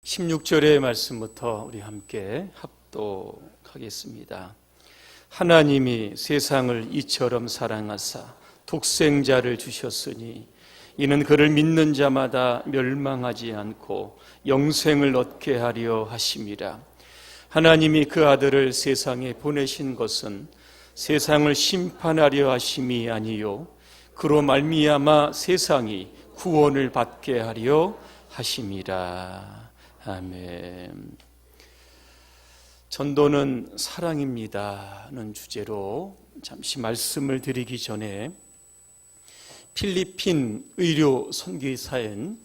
16절의 말씀부터 우리 함께 합독하겠습니다. 하나님이 세상을 이처럼 사랑하사 독생자를 주셨으니 이는 그를 믿는 자마다 멸망하지 않고 영생을 얻게 하려 하심이라. 하나님이 그 아들을 세상에 보내신 것은 세상을 심판하려 하심이 아니요 그로 말미암아 세상이 구원을 받게 하려 하심이라. 아멘. 전도는 사랑입니다는 주제로 잠시 말씀을 드리기 전에 필리핀 의료 선교사인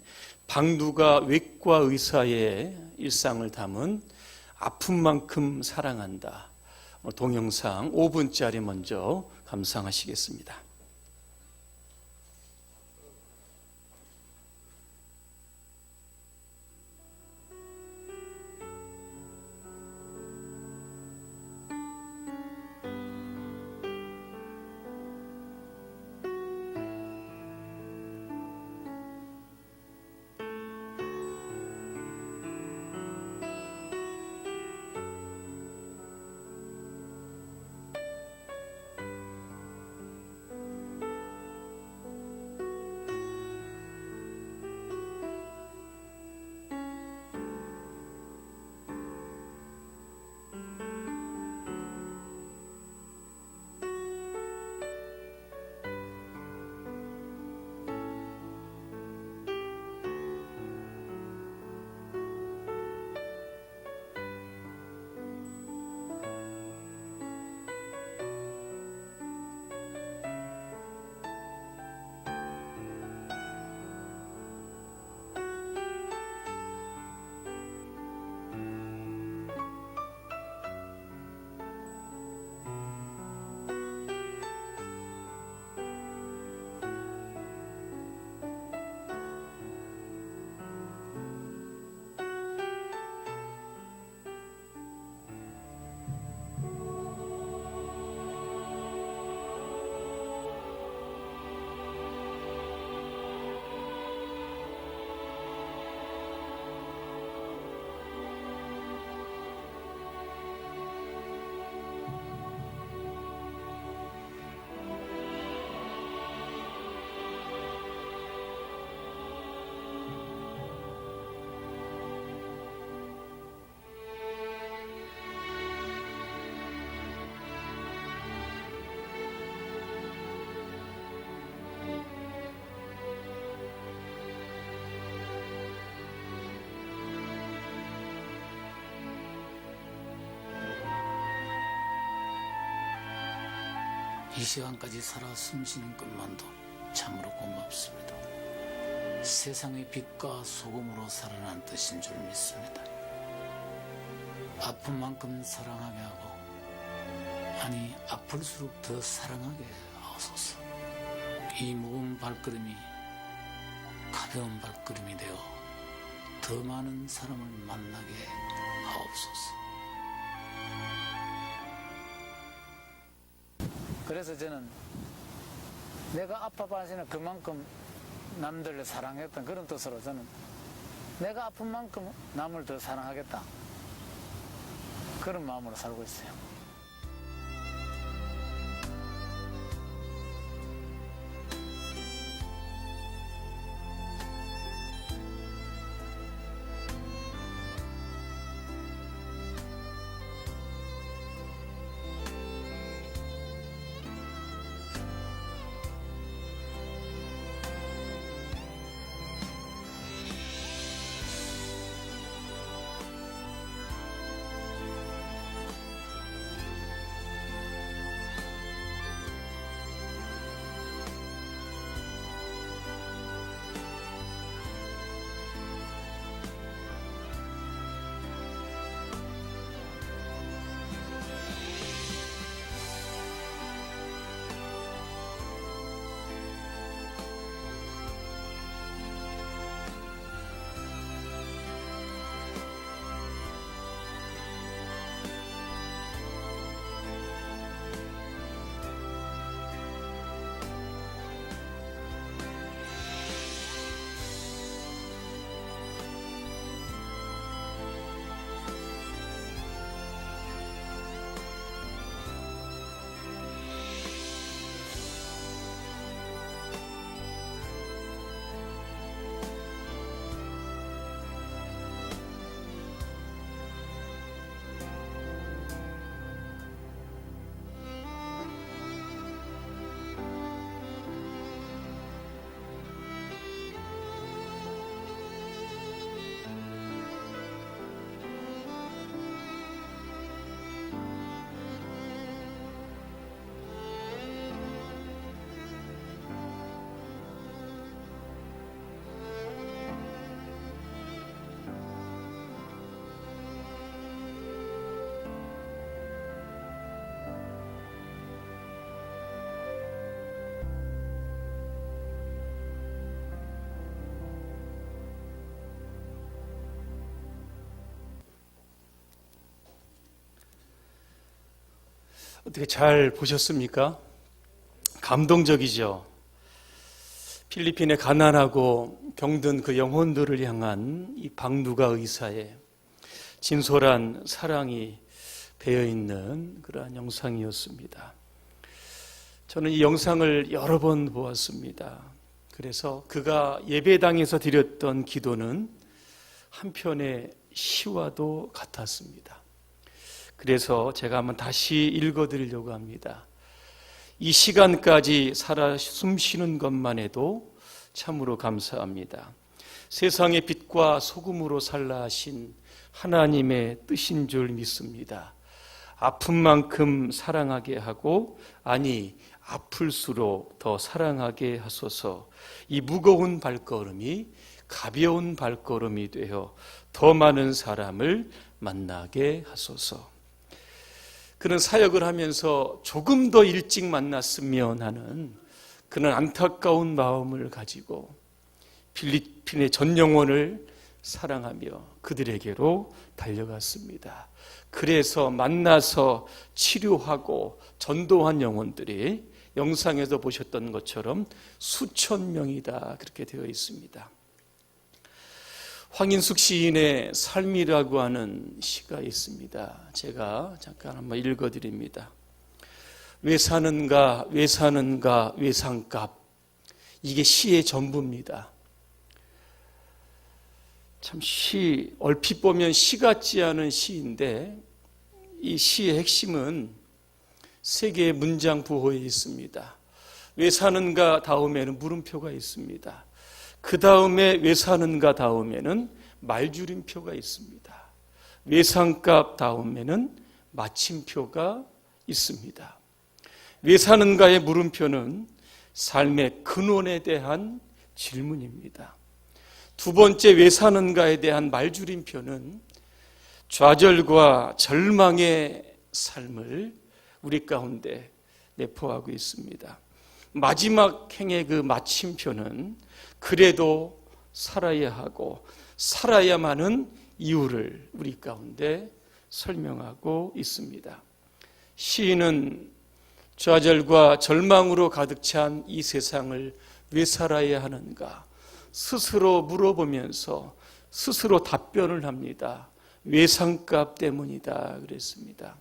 방두가 외과 의사의 일상을 담은 아픈 만큼 사랑한다 동영상 5분짜리 먼저 감상하시겠습니다. 이 시간까지 살아 숨쉬는 것만도 참으로 고맙습니다. 세상의 빛과 소금으로 살아난 뜻인 줄 믿습니다. 아픈 만큼 사랑하게 하고 아니 아플수록 더 사랑하게 하옵소서. 이 무거운 발걸음이 가벼운 발걸음이 되어 더 많은 사람을 만나게 하옵소서. 그래서 저는 내가 아파봤으나 그만큼 남들을 사랑했던 그런 뜻으로 저는 내가 아픈 만큼 남을 더 사랑하겠다 그런 마음으로 살고 있어요. 어떻게 잘 보셨습니까? 감동적이죠. 필리핀의 가난하고 병든 그 영혼들을 향한 이 박누가 의사의 진솔한 사랑이 배어 있는 그러한 영상이었습니다. 저는 이 영상을 여러 번 보았습니다. 그래서 그가 예배당에서 드렸던 기도는 한편의 시와도 같았습니다. 그래서 제가 한번 다시 읽어드리려고 합니다. 이 시간까지 살아 숨쉬는 것만 해도 참으로 감사합니다. 세상의 빛과 소금으로 살라 하신 하나님의 뜻인 줄 믿습니다. 아픈 만큼 사랑하게 하고, 아니 아플수록 더 사랑하게 하소서. 이 무거운 발걸음이 가벼운 발걸음이 되어 더 많은 사람을 만나게 하소서. 그런 사역을 하면서 조금 더 일찍 만났으면 하는 그런 안타까운 마음을 가지고 필리핀의 전 영혼을 사랑하며 그들에게로 달려갔습니다. 그래서 만나서 치료하고 전도한 영혼들이 영상에서 보셨던 것처럼 수천 명이다, 그렇게 되어 있습니다. 황인숙 시인의 삶이라고 하는 시가 있습니다. 제가 잠깐 한번 읽어드립니다. 왜 사는가, 왜 사는가, 외상값. 이게 시의 전부입니다. 참 얼핏 보면 시 같지 않은 시인데, 이 시의 핵심은 세 개의 문장 부호에 있습니다. 왜 사는가 다음에는 물음표가 있습니다. 그 다음에 왜 사는가 다음에는 말줄임표가 있습니다. 외상값 다음에는 마침표가 있습니다. 왜 사는가의 물음표는 삶의 근원에 대한 질문입니다. 두 번째 왜 사는가에 대한 말줄임표는 좌절과 절망의 삶을 우리 가운데 내포하고 있습니다. 마지막 행의 그 마침표는 그래도 살아야 하고 살아야만은 이유를 우리 가운데 설명하고 있습니다. 시인은 좌절과 절망으로 가득 찬 이 세상을 왜 살아야 하는가 스스로 물어보면서 스스로 답변을 합니다. 외상값 때문이다 그랬습니다.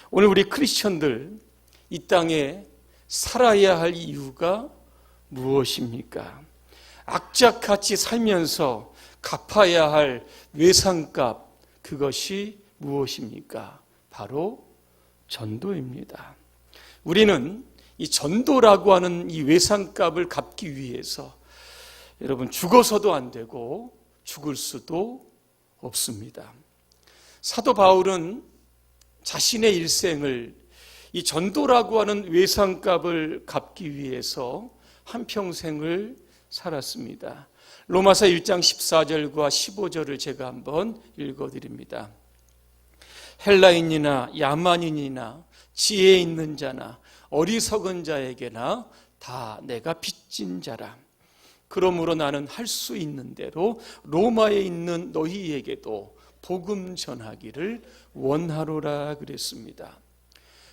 오늘 우리 크리스천들 이 땅에 살아야 할 이유가 무엇입니까? 악착같이 살면서 갚아야 할 외상값, 그것이 무엇입니까? 바로 전도입니다. 우리는 이 전도라고 하는 이 외상값을 갚기 위해서 여러분 죽어서도 안 되고 죽을 수도 없습니다. 사도 바울은 자신의 일생을 이 전도라고 하는 외상값을 갚기 위해서 한평생을 살았습니다. 로마서 1장 14절과 15절을 제가 한번 읽어드립니다. 헬라인이나 야만인이나 지혜 있는 자나 어리석은 자에게나 다 내가 빚진 자라. 그러므로 나는 할 수 있는 대로 로마에 있는 너희에게도 복음 전하기를 원하노라 그랬습니다.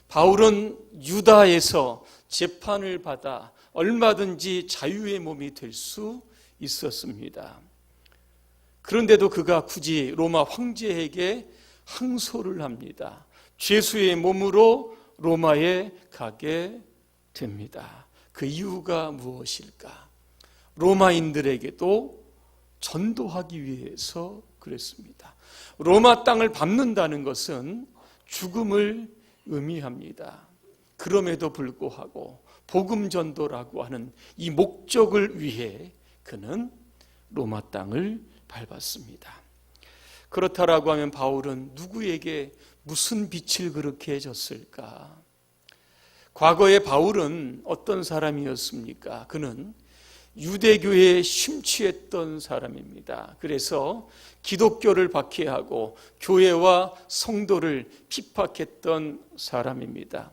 바울은 유다에서 재판을 받아 얼마든지 자유의 몸이 될 수 있었습니다. 그런데도 그가 굳이 로마 황제에게 항소를 합니다. 죄수의 몸으로 로마에 가게 됩니다. 그 이유가 무엇일까? 로마인들에게도 전도하기 위해서 그랬습니다. 로마 땅을 밟는다는 것은 죽음을 의미합니다. 그럼에도 불구하고 복음 전도라고 하는 이 목적을 위해 그는 로마 땅을 밟았습니다. 그렇다라고 하면 바울은 누구에게 무슨 빛을 그렇게 줬을까? 과거에 바울은 어떤 사람이었습니까? 그는 유대교에 심취했던 사람입니다. 그래서 기독교를 박해하고 교회와 성도를 핍박했던 사람입니다.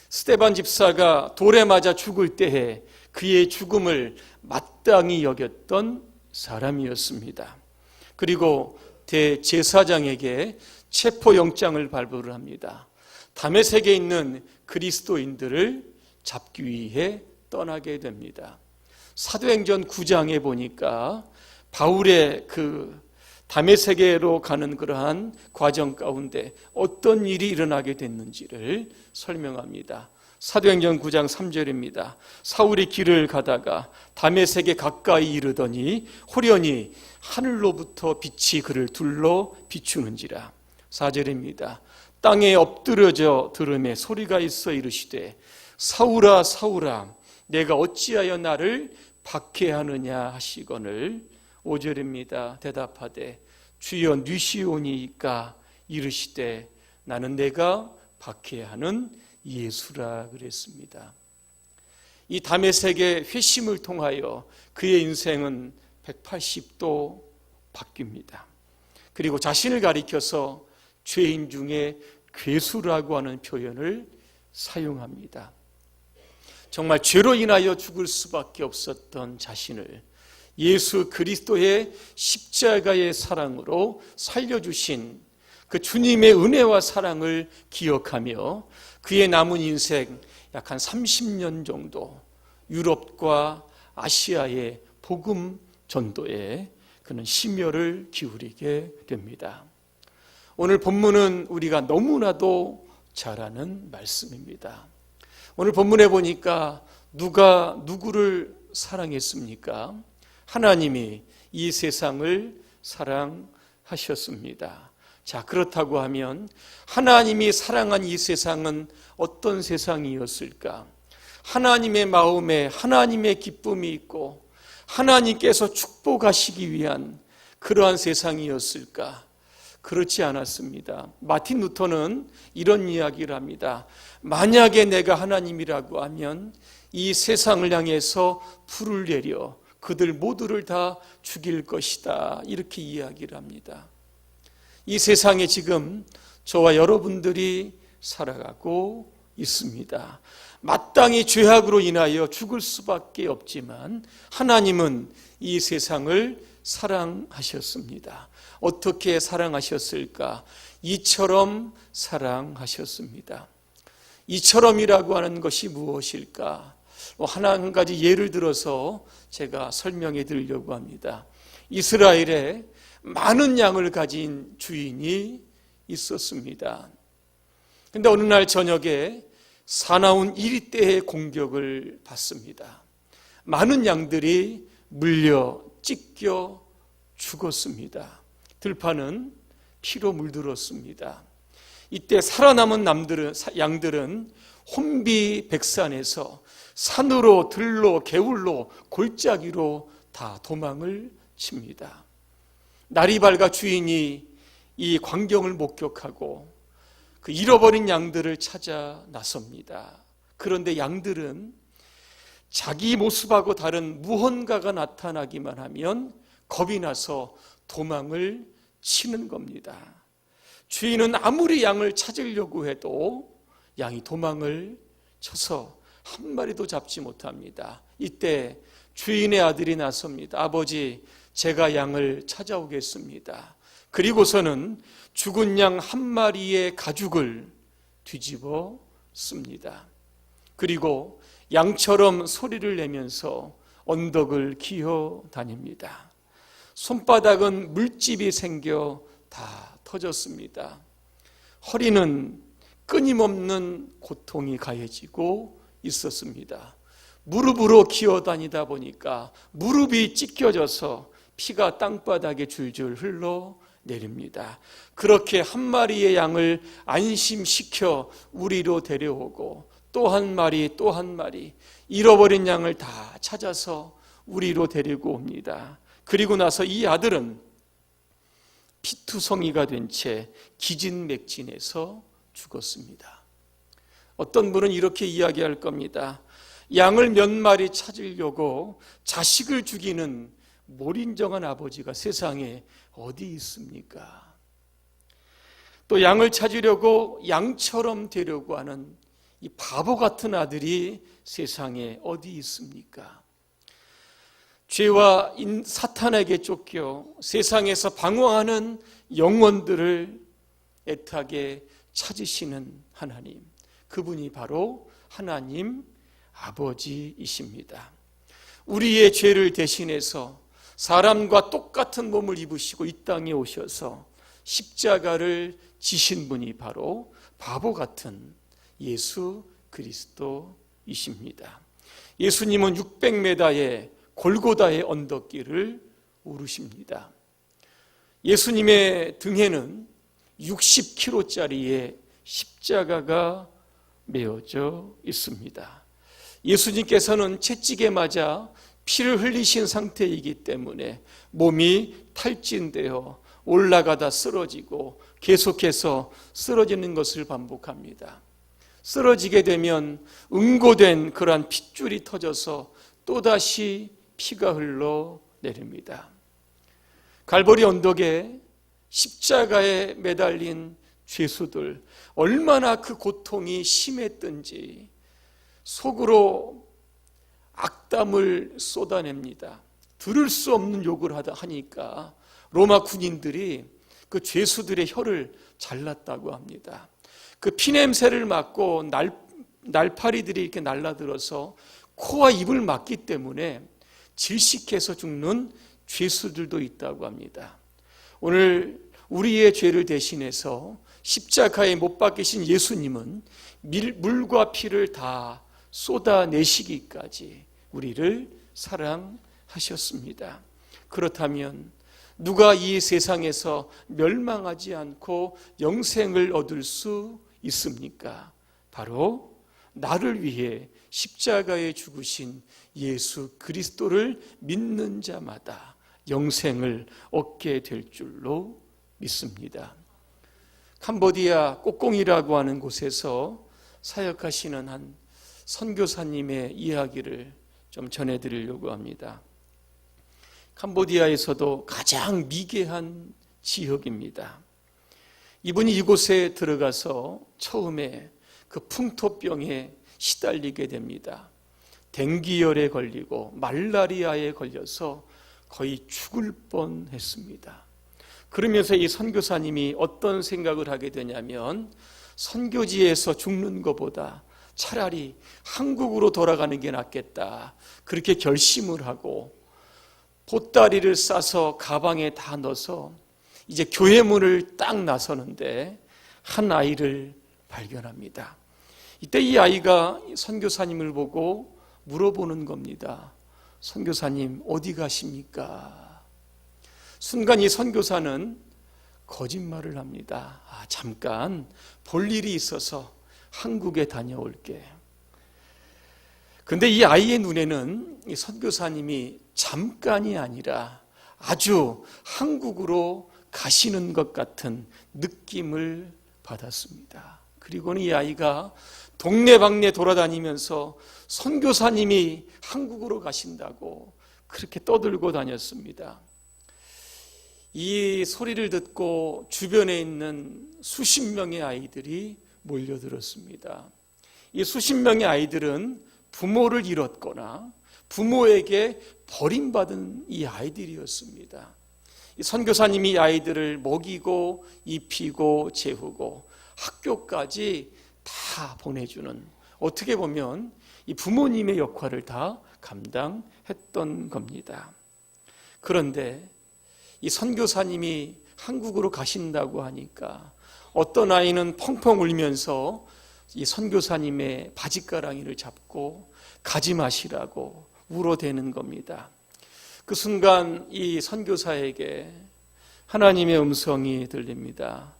스데반 집사가 돌에 맞아 죽을 때에 그의 죽음을 마땅히 여겼던 사람이었습니다. 그리고 대제사장에게 체포영장을 발부를 합니다. 다메섹에 있는 그리스도인들을 잡기 위해 떠나게 됩니다. 사도행전 9장에 보니까 바울의 그 다메섹으로 가는 그러한 과정 가운데 어떤 일이 일어나게 됐는지를 설명합니다. 사도행전 9장 3절입니다. 사울이 길을 가다가 다메섹에 가까이 이르더니 호련히 하늘로부터 빛이 그를 둘러 비추는지라. 4절입니다. 땅에 엎드려져 들음에 소리가 있어 이르시되 사울아 사울아 내가 어찌하여 나를 박해하느냐 하시거늘. 5절입니다. 대답하되 주여 느시오니이까 이르시되 나는 내가 박해하는 예수라 그랬습니다. 이 다메섹의 회심을 통하여 그의 인생은 180도 바뀝니다. 그리고 자신을 가리켜서 죄인 중에 괴수라고 하는 표현을 사용합니다. 정말 죄로 인하여 죽을 수밖에 없었던 자신을 예수 그리스도의 십자가의 사랑으로 살려주신 그 주님의 은혜와 사랑을 기억하며 그의 남은 인생 약 한 30년 정도 유럽과 아시아의 복음 전도에 그는 심혈을 기울이게 됩니다. 오늘 본문은 우리가 너무나도 잘 아는 말씀입니다. 오늘 본문에 보니까 누가 누구를 사랑했습니까? 하나님이 이 세상을 사랑하셨습니다. 자, 그렇다고 하면 하나님이 사랑한 이 세상은 어떤 세상이었을까? 하나님의 마음에 하나님의 기쁨이 있고 하나님께서 축복하시기 위한 그러한 세상이었을까? 그렇지 않았습니다. 마틴 루터는 이런 이야기를 합니다. 만약에 내가 하나님이라고 하면 이 세상을 향해서 불을 내려 그들 모두를 다 죽일 것이다. 이렇게 이야기를 합니다. 이 세상에 지금 저와 여러분들이 살아가고 있습니다. 마땅히 죄악으로 인하여 죽을 수밖에 없지만 하나님은 이 세상을 사랑하셨습니다. 어떻게 사랑하셨을까? 이처럼 사랑하셨습니다. 이처럼이라고 하는 것이 무엇일까? 한 가지 예를 들어서 제가 설명해 드리려고 합니다. 이스라엘에 많은 양을 가진 주인이 있었습니다. 그런데 어느 날 저녁에 사나운 이리떼의 공격을 받습니다. 많은 양들이 물려 찢겨 죽었습니다. 들판은 피로 물들었습니다. 이때 살아남은 양들은 혼비백산에서 산으로 들로 개울로 골짜기로 다 도망을 칩니다. 날이 밝아 주인이 이 광경을 목격하고 그 잃어버린 양들을 찾아 나섭니다. 그런데 양들은 자기 모습하고 다른 무언가가 나타나기만 하면 겁이 나서 도망을 치는 겁니다. 주인은 아무리 양을 찾으려고 해도 양이 도망을 쳐서 한 마리도 잡지 못합니다. 이때 주인의 아들이 나섭니다. 아버지, 제가 양을 찾아오겠습니다. 그리고서는 죽은 양 한 마리의 가죽을 뒤집어 씁니다. 그리고 양처럼 소리를 내면서 언덕을 기어 다닙니다. 손바닥은 물집이 생겨 다 터졌습니다. 허리는 끊임없는 고통이 가해지고 있었습니다. 무릎으로 기어 다니다 보니까 무릎이 찢겨져서 피가 땅바닥에 줄줄 흘러내립니다. 그렇게 한 마리의 양을 안심시켜 우리로 데려오고 또 한 마리 또 한 마리 잃어버린 양을 다 찾아서 우리로 데리고 옵니다. 그리고 나서 이 아들은 피투성이가 된 채 기진맥진해서 죽었습니다. 어떤 분은 이렇게 이야기할 겁니다. 양을 몇 마리 찾으려고 자식을 죽이는 몰인정한 아버지가 세상에 어디 있습니까? 또 양을 찾으려고 양처럼 되려고 하는 이 바보 같은 아들이 세상에 어디 있습니까? 죄와 사탄에게 쫓겨 세상에서 방황하는 영혼들을 애타게 찾으시는 하나님, 그분이 바로 하나님 아버지이십니다. 우리의 죄를 대신해서 사람과 똑같은 몸을 입으시고 이 땅에 오셔서 십자가를 지신 분이 바로 바보 같은 예수 그리스도이십니다. 예수님은 600m의 골고다의 언덕길을 오르십니다. 예수님의 등에는 60kg짜리의 십자가가 메어져 있습니다. 예수님께서는 채찍에 맞아 피를 흘리신 상태이기 때문에 몸이 탈진되어 올라가다 쓰러지고 계속해서 쓰러지는 것을 반복합니다. 쓰러지게 되면 응고된 그러한 핏줄이 터져서 또다시 피가 흘러 내립니다. 갈보리 언덕에 십자가에 매달린 죄수들, 얼마나 그 고통이 심했던지 속으로 악담을 쏟아냅니다. 들을 수 없는 욕을 하니까 로마 군인들이 그 죄수들의 혀를 잘랐다고 합니다. 그 피냄새를 맡고 날파리들이 이렇게 날라들어서 코와 입을 막기 때문에 질식해서 죽는 죄수들도 있다고 합니다. 오늘 우리의 죄를 대신해서 십자가에 못 박히신 예수님은 물과 피를 다 쏟아내시기까지 우리를 사랑하셨습니다. 그렇다면 누가 이 세상에서 멸망하지 않고 영생을 얻을 수 있습니까? 바로 나를 위해 십자가에 죽으신 예수 그리스도를 믿는 자마다 영생을 얻게 될 줄로 믿습니다. 캄보디아 꼬꽁이라고 하는 곳에서 사역하시는 한 선교사님의 이야기를 좀 전해드리려고 합니다. 캄보디아에서도 가장 미개한 지역입니다. 이분이 이곳에 들어가서 처음에 그 풍토병에 시달리게 됩니다. 댕기열에 걸리고 말라리아에 걸려서 거의 죽을 뻔했습니다. 그러면서 이 선교사님이 어떤 생각을 하게 되냐면 선교지에서 죽는 것보다 차라리 한국으로 돌아가는 게 낫겠다, 그렇게 결심을 하고 보따리를 싸서 가방에 다 넣어서 이제 교회 문을 딱 나서는데 한 아이를 발견합니다. 이때 이 아이가 선교사님을 보고 물어보는 겁니다. 선교사님, 어디 가십니까? 순간 이 선교사는 거짓말을 합니다. 잠깐 볼 일이 있어서 한국에 다녀올게. 근데 이 아이의 눈에는 이 선교사님이 잠깐이 아니라 아주 한국으로 가시는 것 같은 느낌을 받았습니다. 그리고는 이 아이가 동네방네 돌아다니면서 선교사님이 한국으로 가신다고 그렇게 떠들고 다녔습니다. 이 소리를 듣고 주변에 있는 수십 명의 아이들이 몰려들었습니다. 이 수십 명의 아이들은 부모를 잃었거나 부모에게 버림받은 이 아이들이었습니다. 이 선교사님이 이 아이들을 먹이고 입히고 재우고 학교까지 다 보내주는, 어떻게 보면 이 부모님의 역할을 다 감당했던 겁니다. 그런데 이 선교사님이 한국으로 가신다고 하니까 어떤 아이는 펑펑 울면서 이 선교사님의 바짓가랑이를 잡고 가지 마시라고 울어대는 겁니다. 그 순간 이 선교사에게 하나님의 음성이 들립니다.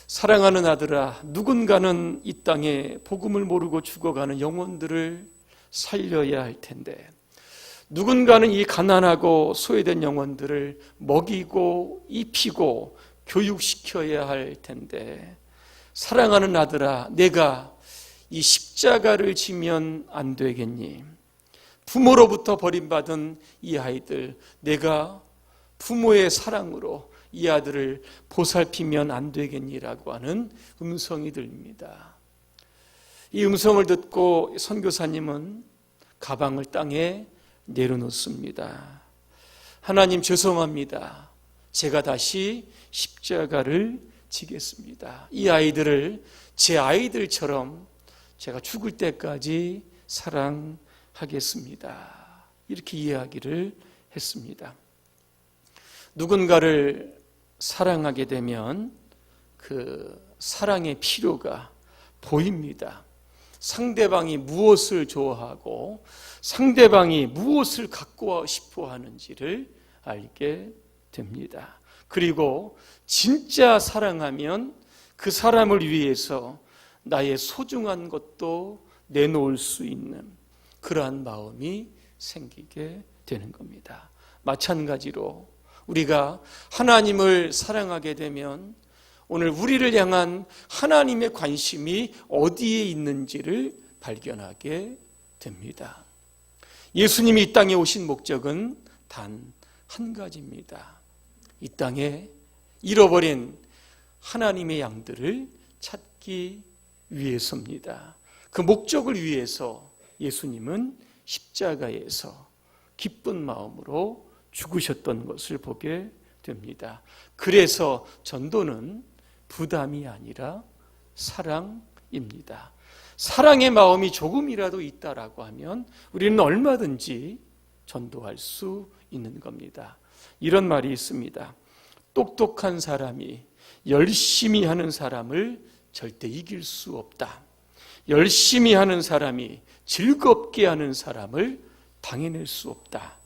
사랑하는 아들아, 누군가는 이 땅에 복음을 모르고 죽어가는 영혼들을 살려야 할 텐데, 누군가는 이 가난하고 소외된 영혼들을 먹이고 입히고 교육시켜야 할 텐데, 사랑하는 아들아, 내가 이 십자가를 지면 안 되겠니? 부모로부터 버림받은 이 아이들, 내가 부모의 사랑으로 이 아들을 보살피면 안 되겠니라고 하는 음성이 들립니다. 이 음성을 듣고 선교사님은 가방을 땅에 내려놓습니다. 하나님, 죄송합니다. 제가 다시 십자가를 지겠습니다. 이 아이들을 제 아이들처럼 제가 죽을 때까지 사랑하겠습니다. 이렇게 이야기를 했습니다. 누군가를 사랑하게 되면 그 사랑의 필요가 보입니다. 상대방이 무엇을 좋아하고 상대방이 무엇을 갖고 싶어 하는지를 알게 됩니다. 그리고 진짜 사랑하면 그 사람을 위해서 나의 소중한 것도 내놓을 수 있는 그러한 마음이 생기게 되는 겁니다. 마찬가지로 우리가 하나님을 사랑하게 되면 오늘 우리를 향한 하나님의 관심이 어디에 있는지를 발견하게 됩니다. 예수님이 이 땅에 오신 목적은 단 한 가지입니다. 이 땅에 잃어버린 하나님의 양들을 찾기 위해서입니다. 그 목적을 위해서 예수님은 십자가에서 기쁜 마음으로 죽으셨던 것을 보게 됩니다. 그래서 전도는 부담이 아니라 사랑입니다. 사랑의 마음이 조금이라도 있다라고 하면 우리는 얼마든지 전도할 수 있는 겁니다. 이런 말이 있습니다. 똑똑한 사람이 열심히 하는 사람을 절대 이길 수 없다. 열심히 하는 사람이 즐겁게 하는 사람을 당해낼 수 없다.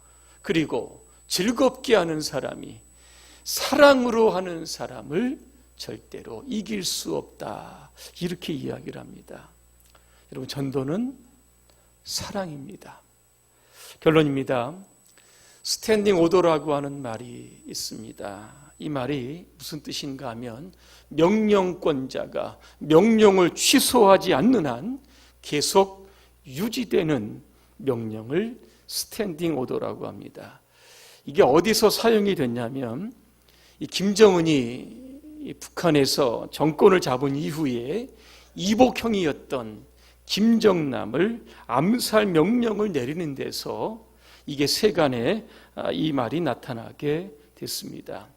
그리고 즐겁게 하는 사람이 사랑으로 하는 사람을 절대로 이길 수 없다. 이렇게 이야기를 합니다. 여러분, 전도는 사랑입니다. 결론입니다. 스탠딩 오더라고 하는 말이 있습니다. 이 말이 무슨 뜻인가 하면 명령권자가 명령을 취소하지 않는 한 계속 유지되는 명령을 스탠딩 오더라고 합니다. 이게 어디서 사용이 됐냐면 이 김정은이 북한에서 정권을 잡은 이후에 이복형이었던 김정남을 암살 명령을 내리는 데서 이게 세간에 이 말이 나타나게 됐습니다.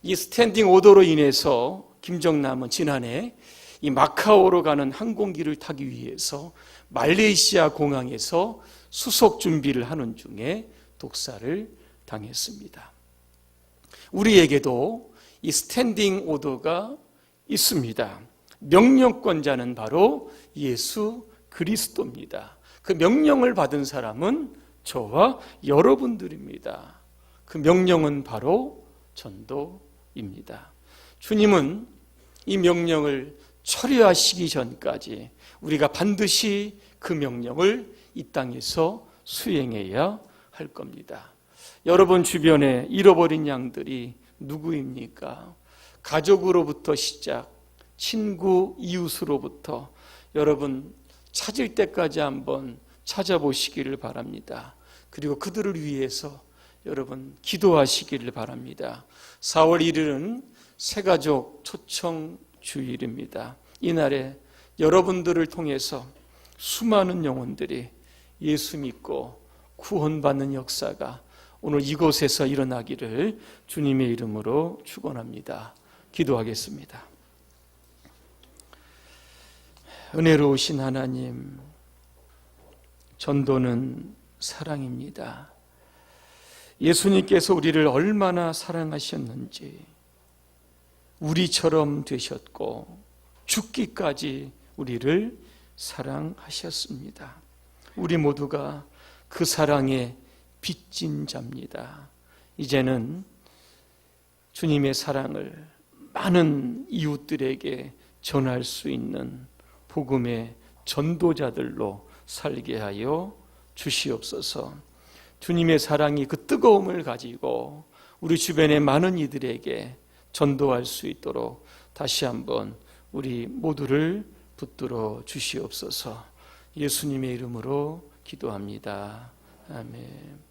이 스탠딩 오더로 인해서 김정남은 지난해 이 마카오로 가는 항공기를 타기 위해서 말레이시아 공항에서 수속 준비를 하는 중에 독사를 당했습니다. 우리에게도 이 스탠딩 오더가 있습니다. 명령권자는 바로 예수 그리스도입니다. 그 명령을 받은 사람은 저와 여러분들입니다. 그 명령은 바로 전도입니다. 주님은 이 명령을 처리하시기 전까지 우리가 반드시 그 명령을 이 땅에서 수행해야 할 겁니다. 여러분 주변에 잃어버린 양들이 누구입니까? 가족으로부터 시작, 친구, 이웃으로부터 여러분 찾을 때까지 한번 찾아보시기를 바랍니다. 그리고 그들을 위해서 여러분 기도하시기를 바랍니다. 4월 1일은 새가족 초청 주일입니다. 이날에 여러분들을 통해서 수많은 영혼들이 예수 믿고 구원받는 역사가 오늘 이곳에서 일어나기를 주님의 이름으로 축원합니다. 기도하겠습니다. 은혜로우신 하나님, 전도는 사랑입니다. 예수님께서 우리를 얼마나 사랑하셨는지 우리처럼 되셨고 죽기까지 우리를 사랑하셨습니다. 우리 모두가 그 사랑에 빚진 자입니다. 이제는 주님의 사랑을 많은 이웃들에게 전할 수 있는 복음의 전도자들로 살게 하여 주시옵소서. 주님의 사랑이 그 뜨거움을 가지고 우리 주변의 많은 이들에게 전도할 수 있도록 다시 한번 우리 모두를 붙들어 주시옵소서. 예수님의 이름으로 기도합니다. 아멘.